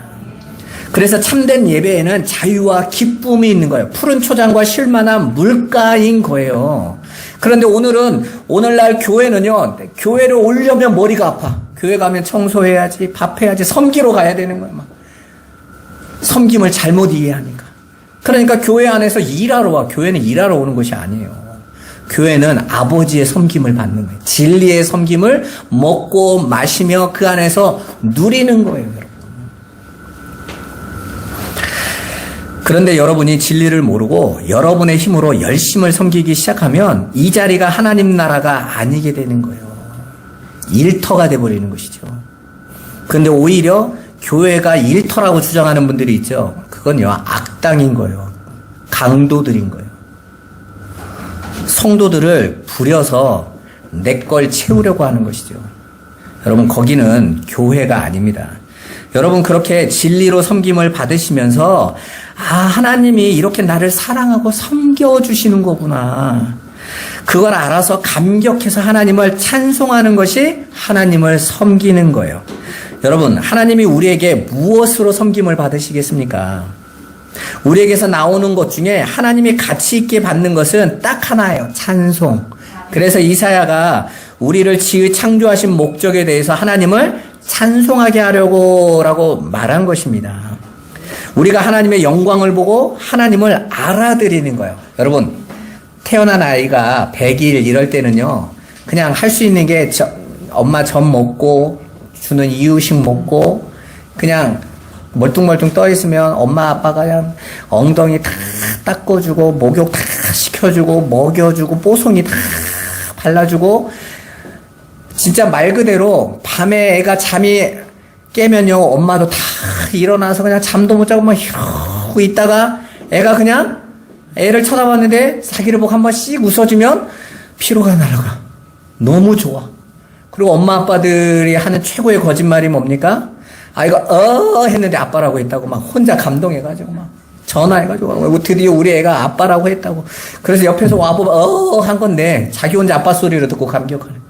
Speaker 1: 그래서 참된 예배에는 자유와 기쁨이 있는 거예요. 푸른 초장과 쉴만한 물가인 거예요. 그런데 오늘날 교회는요, 교회를 오려면 머리가 아파. 교회 가면 청소해야지, 밥해야지, 섬기러 가야 되는 거예요. 막. 섬김을 잘못 이해하니까. 그러니까 교회 안에서 일하러 와. 교회는 일하러 오는 것이 아니에요. 교회는 아버지의 섬김을 받는 거예요. 진리의 섬김을 먹고 마시며 그 안에서 누리는 거예요, 여러분. 그런데 여러분이 진리를 모르고 여러분의 힘으로 열심을 섬기기 시작하면 이 자리가 하나님 나라가 아니게 되는 거예요. 일터가 돼버리는 것이죠. 그런데 오히려 교회가 일터라고 주장하는 분들이 있죠. 그건요, 악당인 거예요. 강도들인 거예요. 성도들을 부려서 내 걸 채우려고 하는 것이죠. 여러분, 거기는 교회가 아닙니다. 여러분, 그렇게 진리로 섬김을 받으시면서 하나님이 이렇게 나를 사랑하고 섬겨주시는 거구나. 그걸 알아서 감격해서 하나님을 찬송하는 것이 하나님을 섬기는 거예요. 여러분, 하나님이 우리에게 무엇으로 섬김을 받으시겠습니까? 우리에게서 나오는 것 중에 하나님이 가치 있게 받는 것은 딱 하나예요. 찬송. 그래서 이사야가 우리를 지으 창조하신 목적에 대해서 하나님을 찬송하게 하려고 말한 것입니다. 우리가 하나님의 영광을 보고 하나님을 알아드리는 거예요. 여러분, 태어난 아이가 100일 이럴 때는요, 그냥 할 수 있는 게 엄마 젖 먹고 주는 이유식 먹고 그냥 멀뚱멀뚱 떠 있으면 엄마 아빠가 그냥 엉덩이 다 닦아주고 목욕 다 시켜주고 먹여주고 뽀송이 다 발라주고, 진짜 말 그대로 밤에 애가 잠이 깨면요, 엄마도 다 일어나서 그냥 잠도 못 자고 막 이러고 있다가 애가 그냥 애를 쳐다봤는데 자기를 보고 한번 씩 웃어주면 피로가 날아가. 너무 좋아. 그리고 엄마 아빠들이 하는 최고의 거짓말이 뭡니까? 아이가 했는데 아빠라고 했다고 막 혼자 감동해가지고 막 전화해가지고 드디어 우리 애가 아빠라고 했다고. 그래서 옆에서 와보면 한 건데 자기 혼자 아빠 소리를 듣고 감격하는.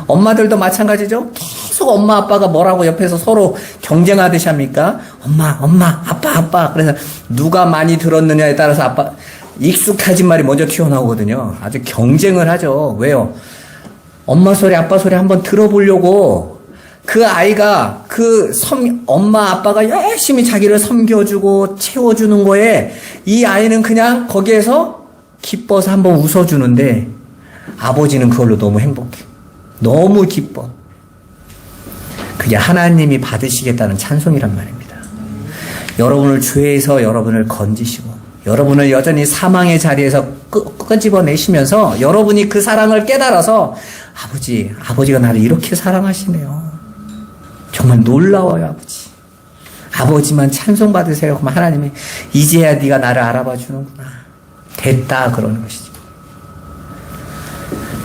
Speaker 1: 엄마들도 마찬가지죠. 계속 엄마 아빠가 뭐라고 옆에서 서로 경쟁하듯이 합니까? 엄마 아빠. 그래서 누가 많이 들었느냐에 따라서 아빠 익숙해진 말이 먼저 튀어나오거든요. 아주 경쟁을 하죠. 왜요? 엄마 소리 아빠 소리 한번 들어보려고 그 아이가 엄마 아빠가 열심히 자기를 섬겨주고 채워주는 거에 이 아이는 그냥 거기에서 기뻐서 한번 웃어주는데 아버지는 그걸로 너무 행복해. 너무 기뻐. 그게 하나님이 받으시겠다는 찬송이란 말입니다. 여러분을 죄에서 여러분을 건지시고 여러분을 여전히 사망의 자리에서 끄집어내시면서 여러분이 그 사랑을 깨달아서 아버지가 나를 이렇게 사랑하시네요. 정말 놀라워요, 아버지. 아버지만 찬송 받으세요. 그럼 하나님이 이제야 네가 나를 알아봐 주는구나. 됐다 그러는 것이죠.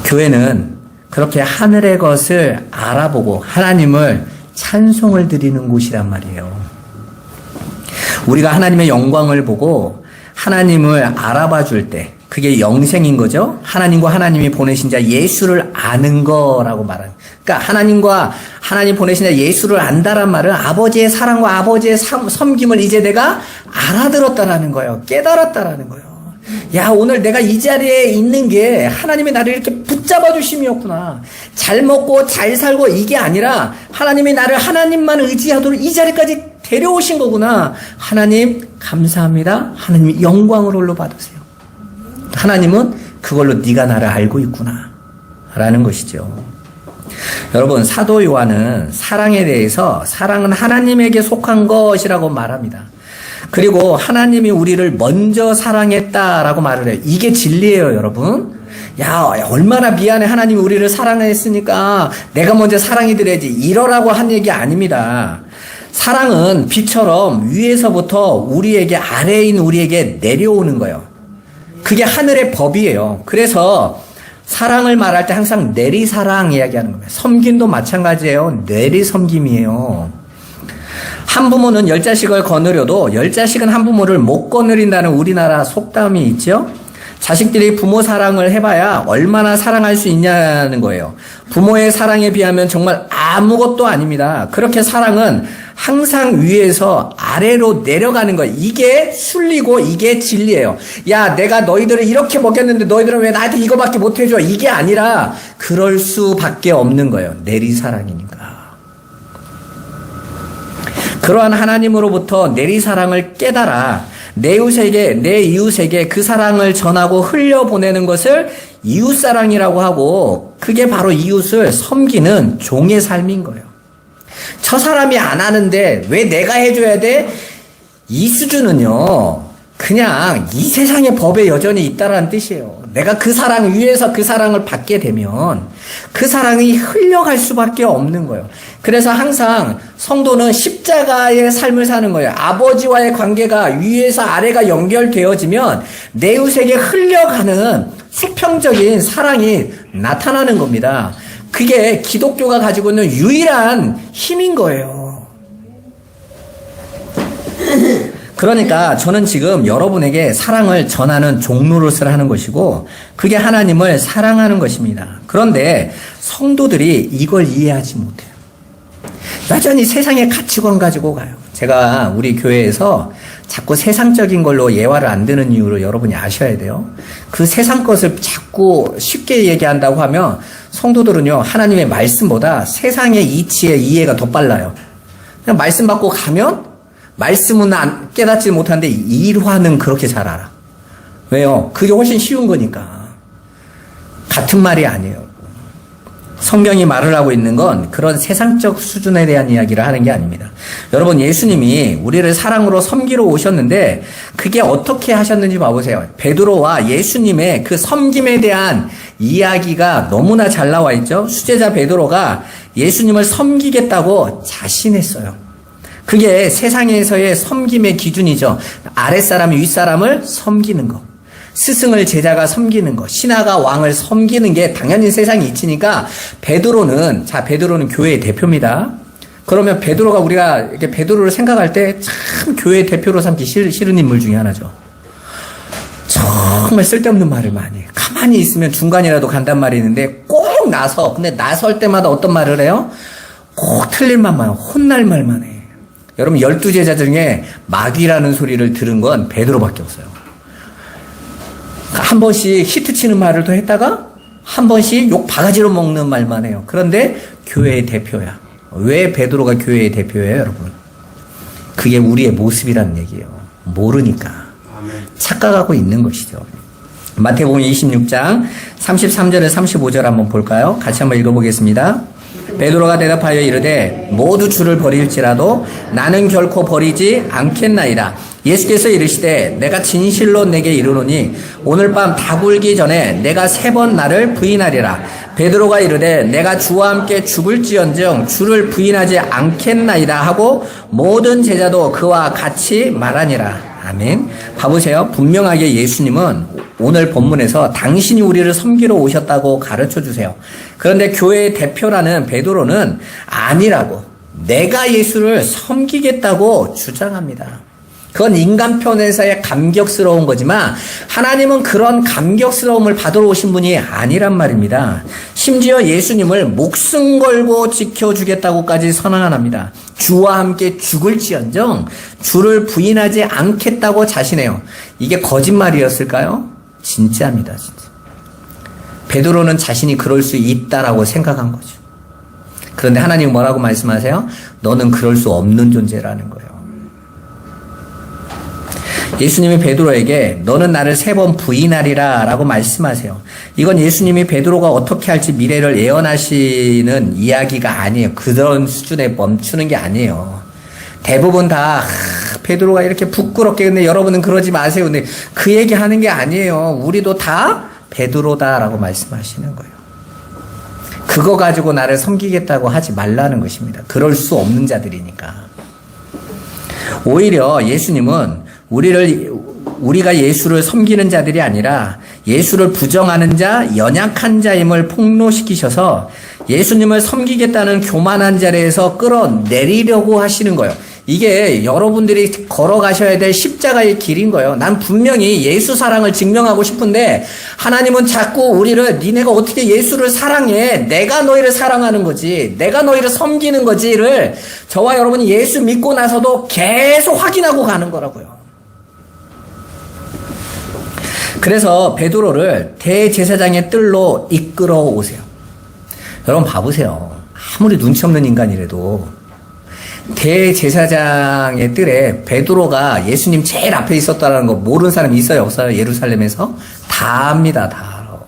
Speaker 1: 교회는 그렇게 하늘의 것을 알아보고 하나님을 찬송을 드리는 곳이란 말이에요. 우리가 하나님의 영광을 보고 하나님을 알아봐 줄 때, 그게 영생인 거죠. 하나님과 하나님이 보내신 자 예수를 아는 거라고 말하는. 그러니까 하나님과 하나님 보내신 자 예수를 안다란 말은 아버지의 사랑과 아버지의 섬김을 이제 내가 알아들었다라는 거예요. 깨달았다라는 거예요. 야, 오늘 내가 이 자리에 있는 게 하나님이 나를 이렇게 붙잡아 주심이었구나. 잘 먹고 잘 살고 이게 아니라 하나님이 나를 하나님만 의지하도록 이 자리까지 데려오신 거구나. 하나님 감사합니다. 하나님 영광을 홀로 받으세요. 하나님은 그걸로 네가 나를 알고 있구나 라는 것이죠. 여러분, 사도 요한은 사랑에 대해서 사랑은 하나님에게 속한 것이라고 말합니다. 그리고 하나님이 우리를 먼저 사랑했다라고 말을 해요. 이게 진리예요, 여러분. 야, 얼마나 미안해. 하나님이 우리를 사랑했으니까 내가 먼저 사랑해드려야지. 이러라고 한 얘기 아닙니다. 사랑은 비처럼 위에서부터 우리에게, 아래에 있는 우리에게 내려오는 거예요. 그게 하늘의 법이에요. 그래서 사랑을 말할 때 항상 내리사랑 이야기하는 겁니다. 섬김도 마찬가지예요. 내리섬김이에요. 한 부모는 10자식을 거느려도 10자식은 한 부모를 못 거느린다는 우리나라 속담이 있죠. 자식들이 부모 사랑을 해봐야 얼마나 사랑할 수 있냐는 거예요. 부모의 사랑에 비하면 정말 아무것도 아닙니다. 그렇게 사랑은 항상 위에서 아래로 내려가는 거예요. 이게 순리고 이게 진리예요. 야, 내가 너희들을 이렇게 먹였는데 너희들은 왜 나한테 이거밖에 못해줘? 이게 아니라 그럴 수밖에 없는 거예요. 내리사랑이니까. 그러한 하나님으로부터 내리사랑을 깨달아 내 이웃에게 그 사랑을 전하고 흘려보내는 것을 이웃사랑이라고 하고, 그게 바로 이웃을 섬기는 종의 삶인 거예요. 저 사람이 안 하는데 왜 내가 해줘야 돼? 이 수준은요, 그냥 이 세상의 법에 여전히 있다라는 뜻이에요. 내가 그 사랑 위에서 그 사랑을 받게 되면 그 사랑이 흘려갈 수밖에 없는 거예요. 그래서 항상 성도는 십자가의 삶을 사는 거예요. 아버지와의 관계가 위에서 아래가 연결되어지면 내 이웃에게 흘려가는 수평적인 사랑이 나타나는 겁니다. 그게 기독교가 가지고 있는 유일한 힘인 거예요. 그러니까 저는 지금 여러분에게 사랑을 전하는 종로릇을 하는 것이고, 그게 하나님을 사랑하는 것입니다. 그런데 성도들이 이걸 이해하지 못해요. 여전히 세상의 가치관 가지고 가요. 제가 우리 교회에서 자꾸 세상적인 걸로 예화를 안 드는 이유를 여러분이 아셔야 돼요. 그 세상 것을 자꾸 쉽게 얘기한다고 하면 성도들은요, 하나님의 말씀보다 세상의 이치의 이해가 더 빨라요. 그냥 말씀 받고 가면 말씀은 깨닫지 못하는데 일화는 그렇게 잘 알아. 왜요? 그게 훨씬 쉬운 거니까. 같은 말이 아니에요. 성경이 말을 하고 있는 건 그런 세상적 수준에 대한 이야기를 하는 게 아닙니다. 여러분, 예수님이 우리를 사랑으로 섬기러 오셨는데 그게 어떻게 하셨는지 봐보세요. 베드로와 예수님의 그 섬김에 대한 이야기가 너무나 잘 나와 있죠. 수제자 베드로가 예수님을 섬기겠다고 자신했어요. 그게 세상에서의 섬김의 기준이죠. 아랫사람이 윗사람을 섬기는 거. 스승을 제자가 섬기는 거. 신하가 왕을 섬기는 게 당연히 세상의 이치니까 베드로는 교회의 대표입니다. 그러면 베드로가 우리가 이렇게 베드로를 생각할 때 참 교회의 대표로 삼기 싫은 인물 중에 하나죠. 정말 쓸데없는 말을 많이 해요. 가만히 있으면 중간이라도 간단 말이 있는데 꼭 근데 나설 때마다 어떤 말을 해요? 꼭 틀린 말만, 혼날 말만 해. 여러분, 12제자 중에 마귀라는 소리를 들은 건 베드로밖에 없어요. 한 번씩 히트치는 말을 더 했다가 한 번씩 욕 바가지로 먹는 말만 해요. 그런데 교회의 대표야. 왜 베드로가 교회의 대표예요, 여러분? 그게 우리의 모습이라는 얘기예요. 모르니까. 착각하고 있는 것이죠. 마태복음 26장 33절에 35절 한번 볼까요? 같이 한번 읽어보겠습니다. 베드로가 대답하여 이르되 모두 주를 버릴지라도 나는 결코 버리지 않겠나이다. 예수께서 이르시되 내가 진실로 내게 이르노니 오늘 밤 다굴기 전에 내가 3번 나를 부인하리라. 베드로가 이르되 내가 주와 함께 죽을지언정 주를 부인하지 않겠나이다 하고 모든 제자도 그와 같이 말하니라. 아멘. 봐보세요. 분명하게 예수님은 오늘 본문에서 당신이 우리를 섬기러 오셨다고 가르쳐 주세요. 그런데 교회의 대표라는 베드로는 아니라고, 내가 예수를 섬기겠다고 주장합니다. 그건 인간 편에서의 감격스러운 거지만 하나님은 그런 감격스러움을 받으러 오신 분이 아니란 말입니다. 심지어 예수님을 목숨 걸고 지켜주겠다고까지 선언합니다. 주와 함께 죽을지언정 주를 부인하지 않겠다고 자신해요. 이게 거짓말이었을까요? 진짜입니다. 진짜. 베드로는 자신이 그럴 수 있다라고 생각한 거죠. 그런데 하나님은 뭐라고 말씀하세요? 너는 그럴 수 없는 존재라는 거예요. 예수님이 베드로에게 너는 나를 3번 부인하리라 라고 말씀하세요. 이건 예수님이 베드로가 어떻게 할지 미래를 예언하시는 이야기가 아니에요. 그런 수준에 멈추는 게 아니에요. 대부분 다 베드로가 이렇게 부끄럽게, 근데 여러분은 그러지 마세요. 근데 그 얘기 하는 게 아니에요. 우리도 다 베드로다라고 말씀하시는 거예요. 그거 가지고 나를 섬기겠다고 하지 말라는 것입니다. 그럴 수 없는 자들이니까. 오히려 예수님은 우리가 예수를 섬기는 자들이 아니라 예수를 부정하는 자, 연약한 자임을 폭로시키셔서 예수님을 섬기겠다는 교만한 자리에서 끌어내리려고 하시는 거예요. 이게 여러분들이 걸어가셔야 될 십자가의 길인 거예요. 난 분명히 예수 사랑을 증명하고 싶은데 하나님은 자꾸 우리를 니네가 어떻게 예수를 사랑해? 내가 너희를 사랑하는 거지. 내가 너희를 섬기는 거지를 저와 여러분이 예수 믿고 나서도 계속 확인하고 가는 거라고요. 그래서 베드로를 대제사장의 뜰로 이끌어 오세요. 여러분 봐보세요. 아무리 눈치 없는 인간이라도 대제사장의 뜰에 베드로가 예수님 제일 앞에 있었다는 거 모르는 사람이 있어요, 없어요? 예루살렘에서? 다 압니다, 다 알아.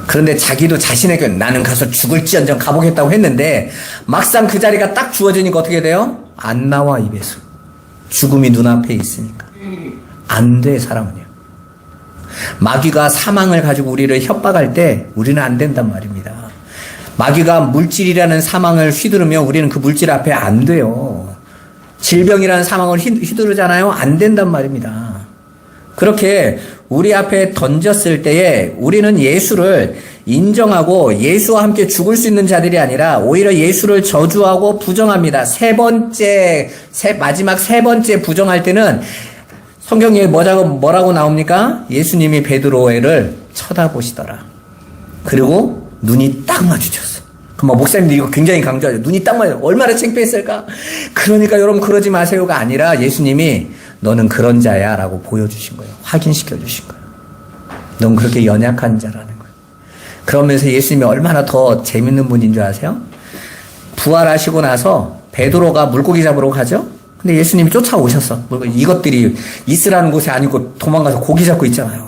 Speaker 1: 그런데 자기도 자신에게 나는 가서 죽을지언정 가보겠다고 했는데 막상 그 자리가 딱 주어지니까 어떻게 돼요? 안 나와, 입에서. 죽음이 눈앞에 있으니까. 안 돼, 사람은요. 마귀가 사망을 가지고 우리를 협박할 때 우리는 안 된단 말입니다. 마귀가 물질이라는 사망을 휘두르면 우리는 그 물질 앞에 안 돼요. 질병이라는 사망을 휘두르잖아요. 안 된단 말입니다. 그렇게 우리 앞에 던졌을 때에 우리는 예수를 인정하고 예수와 함께 죽을 수 있는 자들이 아니라 오히려 예수를 저주하고 부정합니다. 마지막 세 번째 부정할 때는 성경에 뭐라고 나옵니까? 예수님이 베드로를 쳐다보시더라. 그리고 눈이 딱 마주쳤어. 그럼 목사님들 이거 굉장히 강조하죠. 눈이 딱 마주쳤어. 얼마나 창피했을까? 그러니까 여러분 그러지 마세요가 아니라 예수님이 너는 그런 자야 라고 보여주신 거예요. 확인시켜 주신 거예요. 넌 그렇게 연약한 자라는 거예요. 그러면서 예수님이 얼마나 더 재밌는 분인 줄 아세요? 부활하시고 나서 베드로가 물고기 잡으러 가죠? 근데 예수님이 쫓아오셨어. 이것들이 있으라는 곳이 아니고 도망가서 고기 잡고 있잖아요.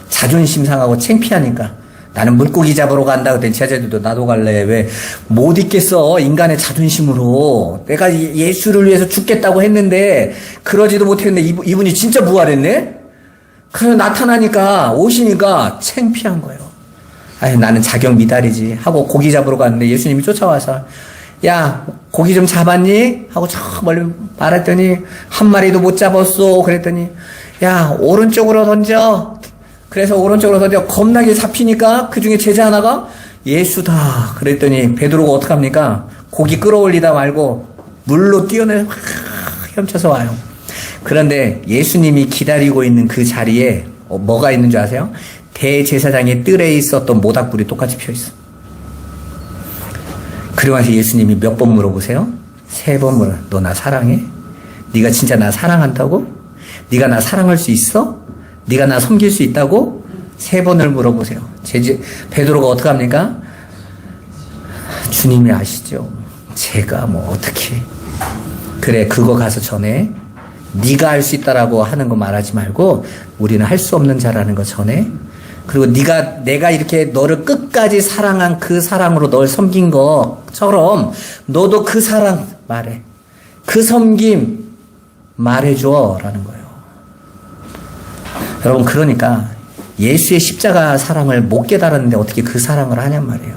Speaker 1: 자존심 상하고 창피하니까 나는 물고기 잡으러 간다. 그랬더니 제자들도 나도 갈래. 왜 못 있겠어. 인간의 자존심으로. 내가 예수를 위해서 죽겠다고 했는데 그러지도 못했는데 이분이 진짜 부활했네. 그래서 나타나니까 오시니까 창피한 거예요. 아니 나는 자격 미달이지 하고 고기 잡으러 갔는데 예수님이 쫓아와서 야, 고기 좀 잡았니? 하고 저 멀리 말했더니 한 마리도 못 잡았어. 그랬더니 야, 오른쪽으로 던져. 그래서 오른쪽으로 던져. 겁나게 잡히니까 그 중에 제자 하나가 예수다. 그랬더니 베드로가 어떡합니까? 고기 끌어올리다 말고 물로 뛰어내 헤엄쳐서 와요. 그런데 예수님이 기다리고 있는 그 자리에 뭐가 있는 줄 아세요? 대제사장의 뜰에 있었던 모닥불이 똑같이 펴 있어. 그리고 나서 예수님이 몇 번 물어보세요? 3번 물어. 너 나 사랑해? 네가 진짜 나 사랑한다고? 네가 나 사랑할 수 있어? 네가 나 섬길 수 있다고? 3번을 물어보세요. 베드로가 어떻게 합니까? 주님이 아시죠? 제가 뭐 어떻게 그래 그거 가서 전해. 네가 할 수 있다라고 하는 거 말하지 말고 우리는 할 수 없는 자라는 거 전해. 그리고 내가 이렇게 너를 끝까지 사랑한 그 사랑으로 널 섬긴 것처럼 너도 그 사랑 말해. 그 섬김 말해줘 라는 거예요. 여러분 그러니까 예수의 십자가 사랑을 못 깨달았는데 어떻게 그 사랑을 하냔 말이에요.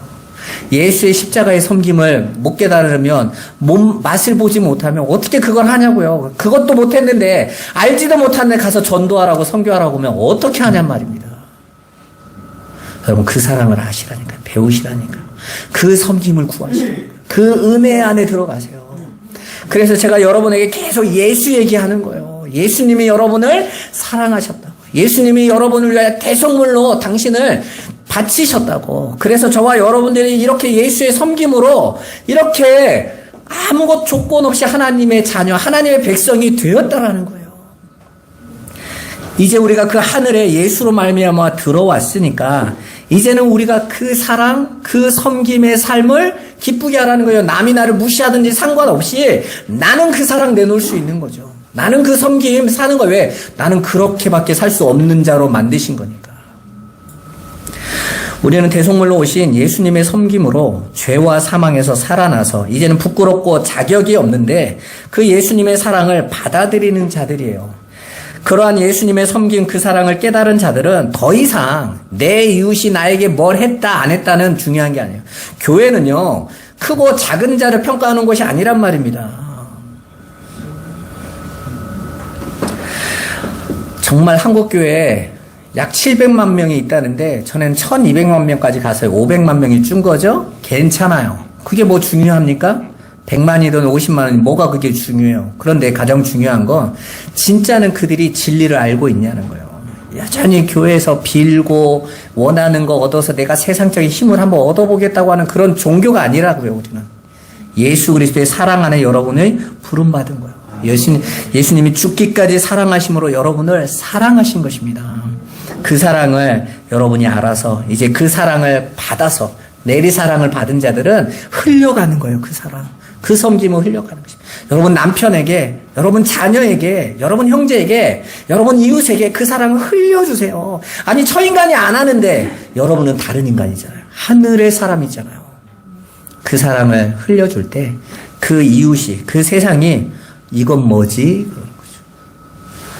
Speaker 1: 예수의 십자가의 섬김을 못 깨달으면 맛을 보지 못하면 어떻게 그걸 하냐고요. 그것도 못했는데 알지도 못한데 가서 전도하라고 선교하라고 하면 어떻게 하냔 말입니다. 여러분 그 사랑을 아시라니까 배우시라니까 그 섬김을 구하시라니까 그 은혜 안에 들어가세요. 그래서 제가 여러분에게 계속 예수 얘기하는 거예요. 예수님이 여러분을 사랑하셨다고. 예수님이 여러분을 위하여 대속물로 당신을 바치셨다고. 그래서 저와 여러분들이 이렇게 예수의 섬김으로 이렇게 아무것 조건 없이 하나님의 자녀, 하나님의 백성이 되었다라는 거예요. 이제 우리가 그 하늘에 예수로 말미암아 들어왔으니까 이제는 우리가 그 사랑, 그 섬김의 삶을 기쁘게 하라는 거예요. 남이 나를 무시하든지 상관없이 나는 그 사랑 내놓을 수 있는 거죠. 나는 그 섬김 사는 거예요. 왜? 나는 그렇게밖에 살 수 없는 자로 만드신 거니까. 우리는 대속물로 오신 예수님의 섬김으로 죄와 사망에서 살아나서 이제는 부끄럽고 자격이 없는데 그 예수님의 사랑을 받아들이는 자들이에요. 그러한 예수님의 섬긴 그 사랑을 깨달은 자들은 더 이상 내 이웃이 나에게 뭘 했다 안 했다는 중요한 게 아니에요. 교회는요, 크고 작은 자를 평가하는 곳이 아니란 말입니다. 정말 한국교회에 약 700만 명이 있다는데 전에는 1200만 명까지 가서요. 500만 명이 준 거죠? 괜찮아요. 그게 뭐 중요합니까? 100만이든 50만이든 뭐가 그게 중요해요. 그런데 가장 중요한 건 진짜는 그들이 진리를 알고 있냐는 거예요. 여전히 교회에서 빌고 원하는 거 얻어서 내가 세상적인 힘을 한번 얻어보겠다고 하는 그런 종교가 아니라고요. 우리는 예수 그리스도의 사랑 안에 여러분을 부름받은 거예요. 예수님이 죽기까지 사랑하심으로 여러분을 사랑하신 것입니다. 그 사랑을 여러분이 알아서 이제 그 사랑을 받아서 내리 사랑을 받은 자들은 흘려가는 거예요. 그 사랑. 그 섬김을 흘려가는 것입니다. 여러분 남편에게, 여러분 자녀에게, 여러분 형제에게, 여러분 이웃에게 그 사랑을 흘려주세요. 아니 저 인간이 안 하는데 여러분은 다른 인간이잖아요. 하늘의 사람이잖아요. 그 사랑을 흘려줄 때 그 이웃이, 그 세상이 이건 뭐지? 그런 거죠.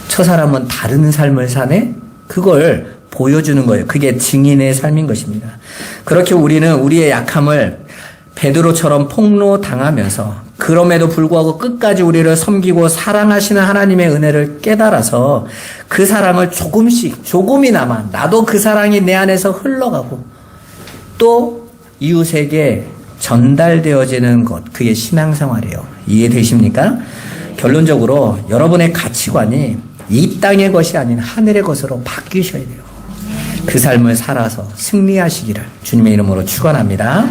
Speaker 1: 저 사람은 다른 삶을 사네? 그걸 보여주는 거예요. 그게 증인의 삶인 것입니다. 그렇게 우리는 우리의 약함을 베드로처럼 폭로당하면서 그럼에도 불구하고 끝까지 우리를 섬기고 사랑하시는 하나님의 은혜를 깨달아서 그 사랑을 조금이나마 나도 그 사랑이 내 안에서 흘러가고 또 이웃에게 전달되어지는 것, 그게 신앙생활이에요. 이해되십니까? 결론적으로 여러분의 가치관이 이 땅의 것이 아닌 하늘의 것으로 바뀌셔야 돼요. 그 삶을 살아서 승리하시기를 주님의 이름으로 축원합니다.